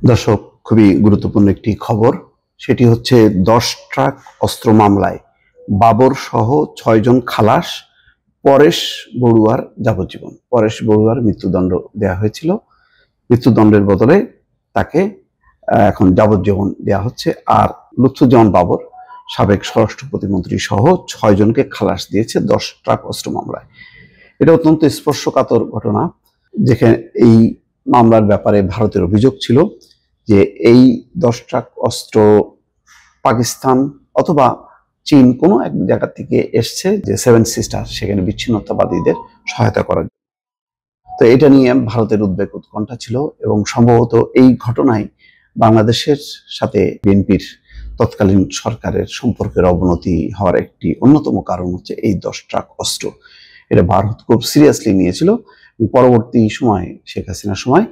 দর্শক, খুবই গুরুত্বপূর্ণ একটি খবর। সেটি হচ্ছে ১০ ট্রাক অস্ত্র মামলায় বাবর সহ ৬ জন খালাস। পরেশ বড়ুয়ার যাবজ্জীবন। পরেশ বড়ুয়ার মৃত্যুদণ্ড দেয়া হয়েছিল। মৃত্যুদণ্ডের বদলে তাকে এখন যাবজ্জীবন দেয়া হচ্ছে। আর লুৎফুজ্জামান বাবর, সাবেক স্বরাষ্ট্র প্রতিমন্ত্রী সহ ৬ জনকে খালাস দিয়েছে ১০ ট্রাক অস্ত্র মামলায়। এটা অত্যন্ত স্পর্শকাতর ঘটনা। যেখানে এই মামলার ব্যাপারে ভারতের অভিযোগ ছিল যে এই ১০ ট্রাক অস্ত্র পাকিস্তান অথবা চীন কোনো এক জায়গা থেকে এসছে, যে সেভেন সিস্টার, সেখানে বিচ্ছিন্নতাবাদীদের সহায়তা করার। তো এটা নিয়ে ভারতের উদ্বেগ উৎকণ্ঠা ছিল এবং সম্ভবত এই ঘটনায় বাংলাদেশের সাথে বিএনপির তৎকালীন সরকারের সম্পর্কের অবনতি হওয়ার একটি অন্যতম কারণ হচ্ছে এই ১০ ট্রাক অস্ত্র। এটা ভারত খুব সিরিয়াসলি নিয়েছিল। পরবর্তী সময় শেখ হাসিনার সময়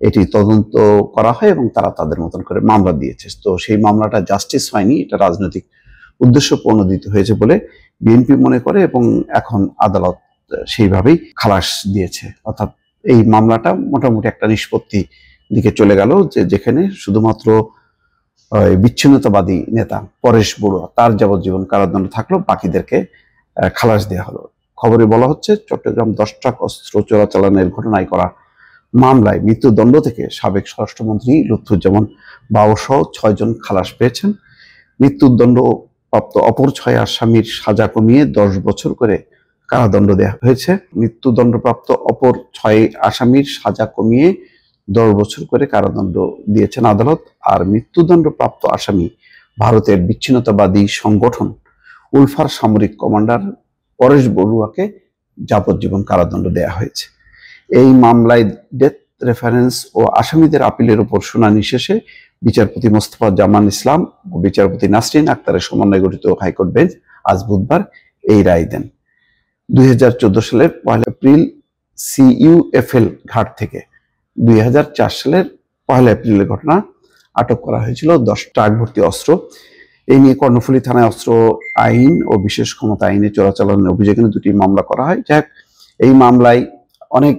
এটি তদন্ত করা হয় এবং তারা তাদের মতন করে মামলা দিয়েছে। তো সেই মামলাটা জাস্টিস হয়নি, এটা রাজনৈতিক উদ্দেশ্য প্রণোদিত হয়েছে বলে বিএনপি মনে করে এবং এখন আদালত সেইভাবেই খালাস দিয়েছে। অর্থাৎ এই মামলাটা মোটামুটি একটা নিষ্পত্তি দিকে চলে গেল, যে যেখানে শুধুমাত্র বিচ্ছিন্নতাবাদী নেতা পরেশ বড়ুয়া তার যাবজ্জীবন কারাদণ্ড থাকলো, বাকিদেরকে খালাস দেওয়া হলো। খবরে বলা হচ্ছে চট্টগ্রাম ১০ ট্রাক অস্ত্র চোরাচালানের ঘটনায় করা মামলায় মৃত্যুদণ্ড থেকে সাবেক স্বরাষ্ট্রমন্ত্রী লুৎফুজ্জামান বাবর সহ ৬ জন খালাস পেয়েছেন। মৃত্যুদণ্ড প্রাপ্ত অপর ৬ আসামির সাজা কমিয়ে ১০ বছর করে কারাদণ্ড দেওয়া হয়েছে। মৃত্যুদণ্ডপ্রাপ্ত অপর ৬ আসামির সাজা কমিয়ে ১০ বছর করে কারাদণ্ড দিয়েছেন আদালত। আর মৃত্যুদণ্ডপ্রাপ্ত আসামি ভারতের বিচ্ছিন্নতাবাদী সংগঠন উলফার সামরিক কমান্ডার পরেশ বড়ুয়াকে যাবজ্জীবন কারাদণ্ড দেওয়া হয়েছে। এই মামলায় ডেথ রেফারেন্স ও আসামিদের আপিলের উপর শুনানি শেষে বিচারপতি মোস্তফা জামান ইসলাম ও বিচারপতি নাসরিন আক্তারের সমন্বয়ে গঠিত হাইকোর্ট বেঞ্চ আজ বুধবার এই রায় দেন। ২০১৪ সালের ১ এপ্রিল সিইউএফএল ঘাট থেকে ২০০৪ সালের ১ এপ্রিলের ঘটনা আটক করা হয়েছিল ১০ ট্রাক ভর্তি অস্ত্র। এই নিয়ে কর্ণফুলী থানায় অস্ত্র আইন ও বিশেষ ক্ষমতা আইনে চোরাচালানের অভিযোগে ২টি মামলা করা হয়। যাক, এই মামলায় অনেক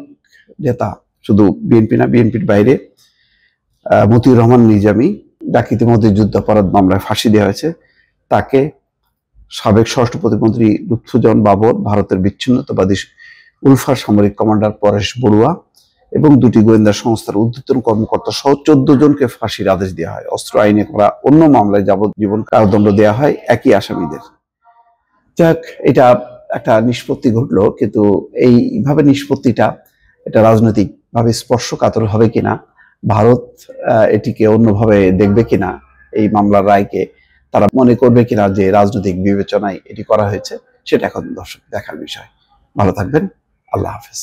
নেতা, শুধু বিএনপি না, বিএনপির বাইরে মতিউর রহমান নিজামী ডাকাতির মধ্যে যুদ্ধাপরাধ মামলায় ফাঁসি দেওয়া হয়েছে। তাকে সাবেক স্বরাষ্ট্র প্রতিমন্ত্রী লুৎফুজ্জামান বাবর, ভারতের বিচ্ছিন্নতাবাদী উলফার সামরিক কমান্ডার পরেশ বড়ুয়া এবং ২টি গোয়েন্দা সংস্থার ঊর্ধ্বতন কর্মকর্তা সহ ১৪ জনকে ফাঁসির আদেশ দেওয়া হয়। অস্ত্র আইনে করা অন্য মামলায় যাবজ্জীবন কারাদণ্ড দেওয়া হয় একই আসামিদের। যাক, এটা একটা নিষ্পত্তি ঘটলো, কিন্তু এইভাবে নিষ্পত্তিটা এটা রাজনৈতিক ভাবে স্পর্শকাতর হবে কিনা, ভারত এটিকে অন্যভাবে দেখবে কিনা, এই মামলার রায়কে তারা মনে করবে কিনা যে রাজনৈতিক বিবেচনায় এটি করা হয়েছে, সেটা এখন দর্শক দেখার বিষয়। ভালো থাকবেন। আল্লাহ হাফেজ।